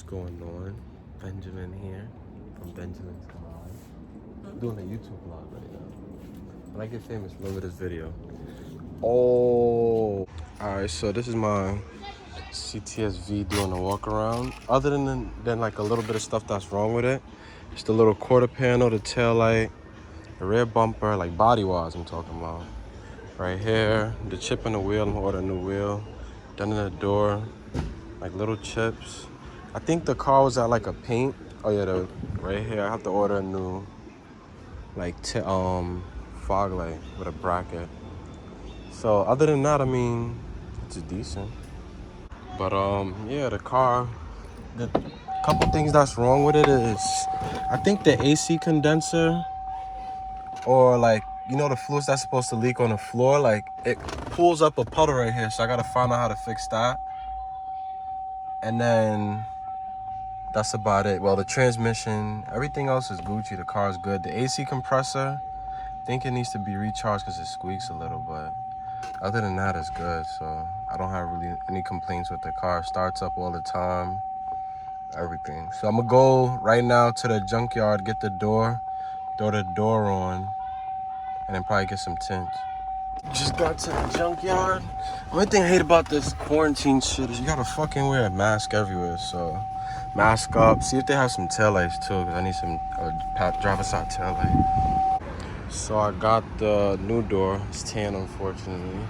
What's going on? Benjamin here from Benjamin's Garage. I'm doing a YouTube vlog right now. When I get famous, remember this video. Oh! Alright, so this is my CTS-V doing a walk around. Other than like a little bit of stuff that's wrong with it, just the little quarter panel, the tail light, the rear bumper, like body wise I'm talking about. Right here, the chip in the wheel, I'm ordering a new wheel. Done in the door, like little chips. I think the car was at like a paint. Oh yeah, right here, I have to order a new like fog light with a bracket. So other than that, I mean, it's decent. But yeah, the car, the couple things that's wrong with it is, I think the AC condenser, or like, you know, the fluids that's supposed to leak on the floor, like it pulls up a puddle right here. So I gotta find out how to fix that. And then that's about it. Well, the transmission, everything else is Gucci. The car is good. The AC compressor, I think it needs to be recharged because it squeaks a little, but other than that, it's good. So I don't have really any complaints with the car. It starts up all the time, everything. So I'm gonna go right now to the junkyard, get the door, throw the door on, and then probably get some tint. Just got to the junkyard. Only thing I hate about this quarantine shit is you gotta fucking wear a mask everywhere. So mask up. See if they have some taillights too, because I need some driver's side taillight. So I got the new door. It's tan, unfortunately.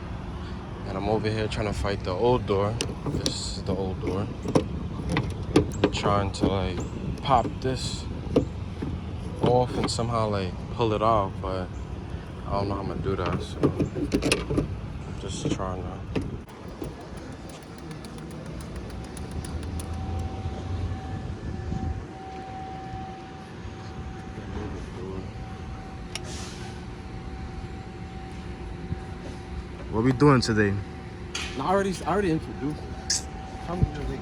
And I'm over here trying to fight the old door. This is the old door. I'm trying to like pop this off and somehow like pull it off, but I don't know how I'm gonna do that, so I'm just trying to. What we doing today? No, I already introduced it. How many years late?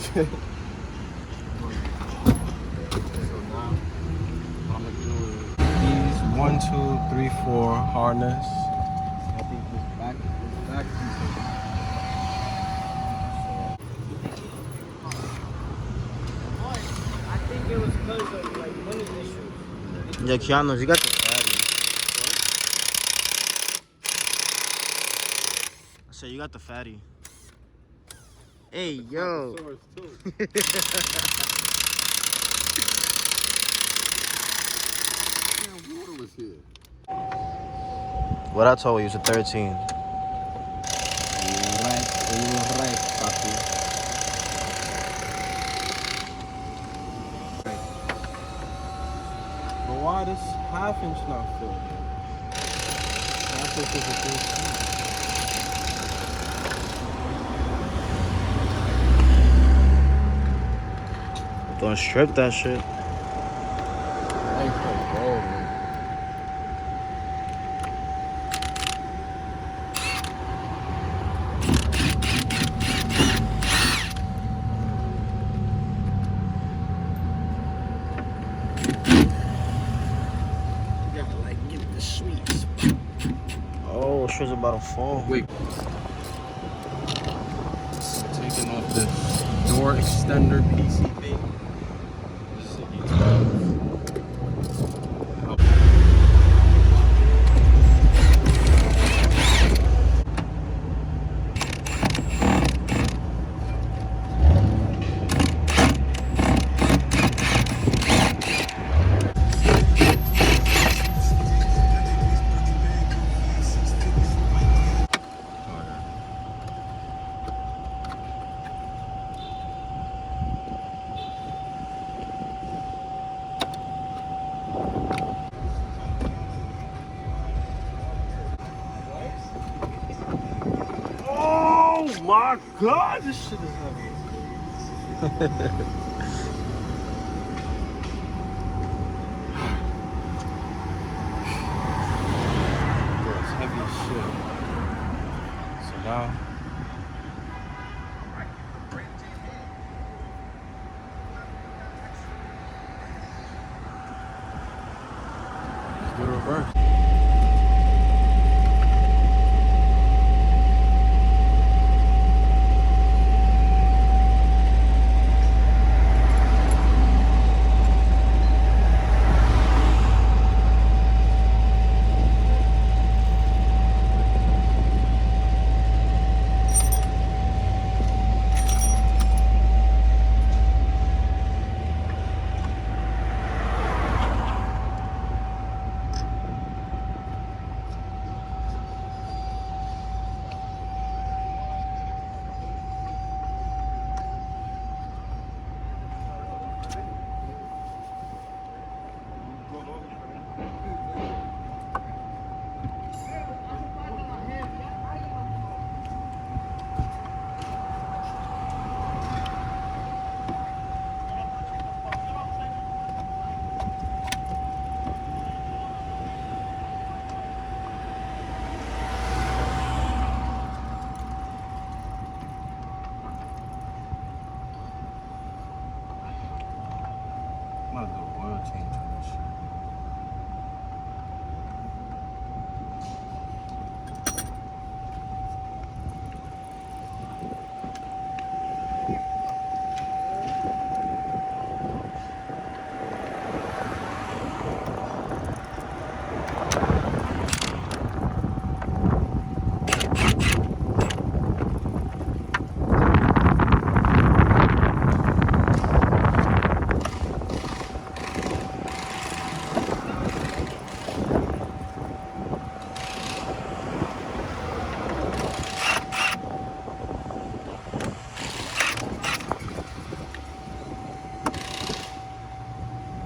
So now, what I'm gonna do is these 1, 2, 3, 4 harness. I think this back piece is I think it was because of like money issues. Yeah, Keanu, you got the fatty. I said you got the fatty. Hey, yo. What I told you was a 13. right, papi. But why this half-inch not filled? Half-inch is a good. Don't strip that shit. I can't go, man. You gotta like get the sweets. Oh, shit's about to fall. Wait. Taking off this door extender PCB. Oh my God, this shit is heavy. It's heavy as shit. So now, let's do the reverse.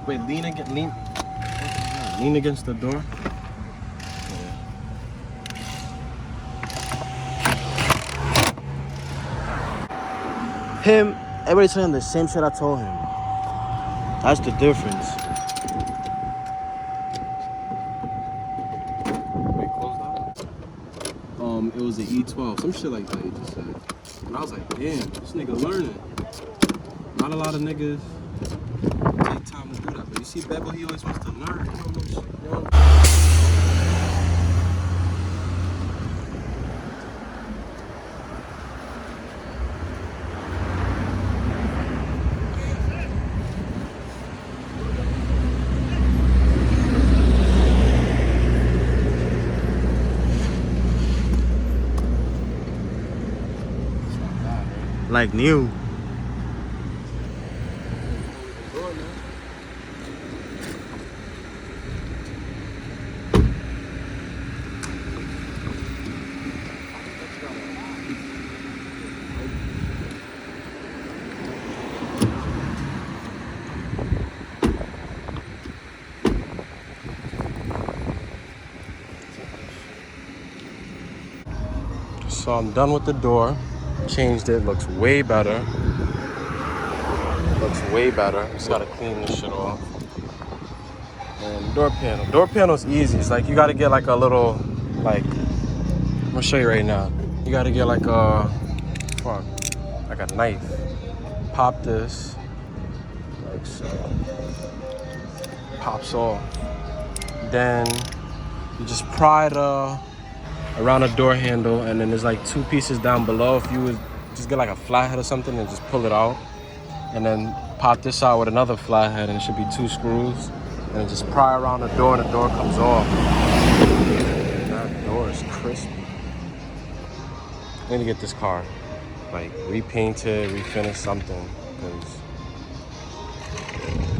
Wait, lean against the door. Him, everybody telling him the same shit I told him. That's the difference. Wait, close that. It was an E12, some shit like that he just said. And I was like, damn, this nigga learning. Not a lot of niggas take time to do that, but you see Bebo, he always wants to learn. You don't know shit, you know? Like new. So I'm done with the door. Changed it, looks way better. Looks way better. Just gotta clean this shit off. And door panel. Door panel's easy. It's like you gotta get like a little, like, I'm gonna show you right now. You gotta get like a knife. Pop this, like so. Pops off. Then you just pry it around the door handle, and then there's like two pieces down below. If you would just get like a flathead or something and just pull it out, and then pop this out with another flathead, and it should be 2 screws, and then just pry around the door and the door comes off. That door is crispy. I need to get this car like repainted, refinish something,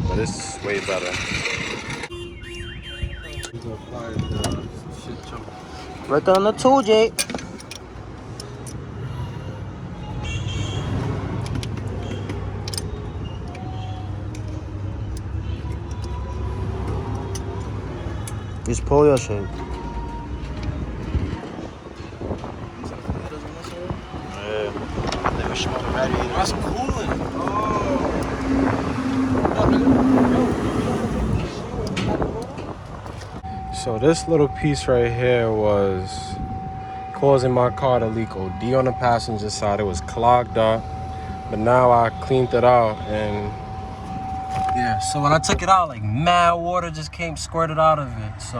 but it's way better. To apply the shit chunk. Right on the tool, Jake. Just pull your shit. Yeah. They were showing the radiator. That's cooling. So this little piece right here was causing my car to leak OD on the passenger side. It was clogged up, but now I cleaned it out, and yeah, so when I took it out, like mad water just came squirted out of it. So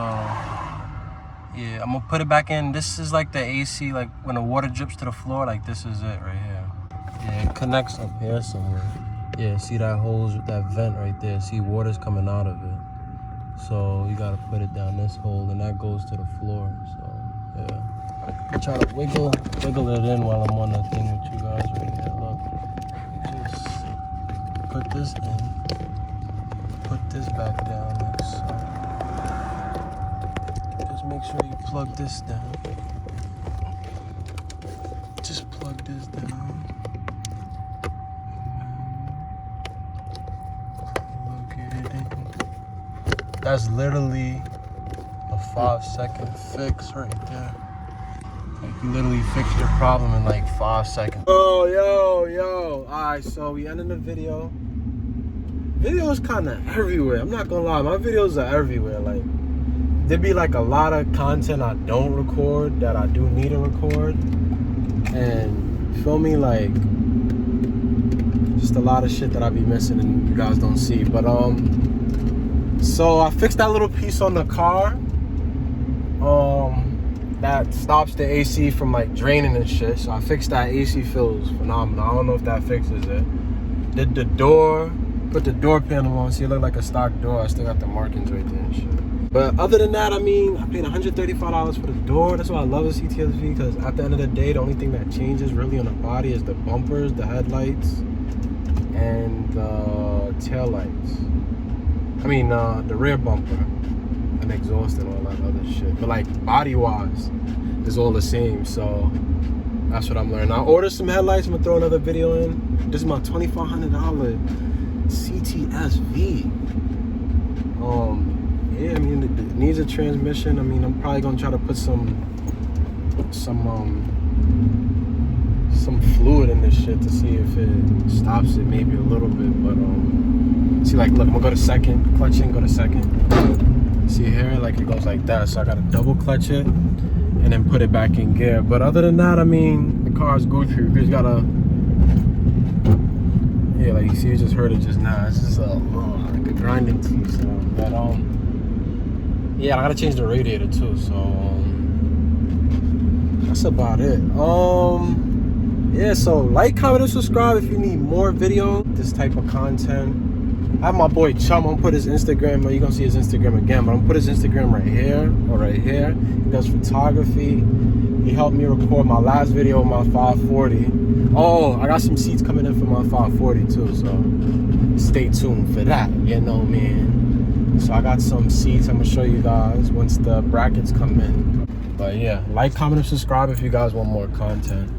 yeah, I'm gonna put it back in. This is like the AC, like when the water drips to the floor, like this is it right here. Yeah, it connects up here somewhere. Yeah, see that hose, that vent right there. See, water's coming out of it. So you gotta put it down this hole, and that goes to the floor. So yeah, I try to wiggle it in while I'm on the thing with you guys right here. Look, just put this in, put this back down like so. Just make sure you plug this down. Just plug this down. That's literally a 5-second fix right there. Like you literally fix your problem in like 5 seconds. Oh, yo. Alright, so we ended the video. Videos kind of everywhere. I'm not gonna lie, my videos are everywhere. Like, there be like a lot of content I don't record that I do need to record. And feel me, like, just a lot of shit that I be missing and you guys don't see. But so I fixed that little piece on the car that stops the AC from like draining and shit. So I fixed that. AC feels phenomenal. I don't know if that fixes it. Did the door, put the door panel on, see it look like a stock door. I still got the markings right there and shit. But other than that, I mean, I paid $135 for the door. That's why I love a CTS-V, because at the end of the day, the only thing that changes really on the body is the bumpers, the headlights, and the tail lights. I mean, the rear bumper and exhaust and all that other shit. But like body-wise, it's all the same. So that's what I'm learning. I ordered some headlights. I'm gonna throw another video in. This is my $2,500 CTS-V. Yeah, I mean, it needs a transmission. I mean, I'm probably gonna try to put some fluid in this shit to see if it stops it maybe a little bit. But see, like, look, I'm gonna go to second, clutch in, go to second. See here, like it goes like that. So I gotta double clutch it and then put it back in gear. But other than that, I mean, the car's Gucci. You just gotta, yeah, like you see, you just heard it just now. It's just like a grinding teeth. So, but yeah, I gotta change the radiator too. So that's about it. Yeah, so like, comment, and subscribe if you need more video, this type of content. I have my boy Chum. I'm gonna put his Instagram, you're gonna see his Instagram again, but I'm gonna put his Instagram right here or right here. He does photography. He helped me record my last video with my 540. Oh, I got some seats coming in for my 540 too, so stay tuned for that, you know, man. So I got some seats I'm gonna show you guys once the brackets come in. But yeah, like, comment, and subscribe if you guys want more content.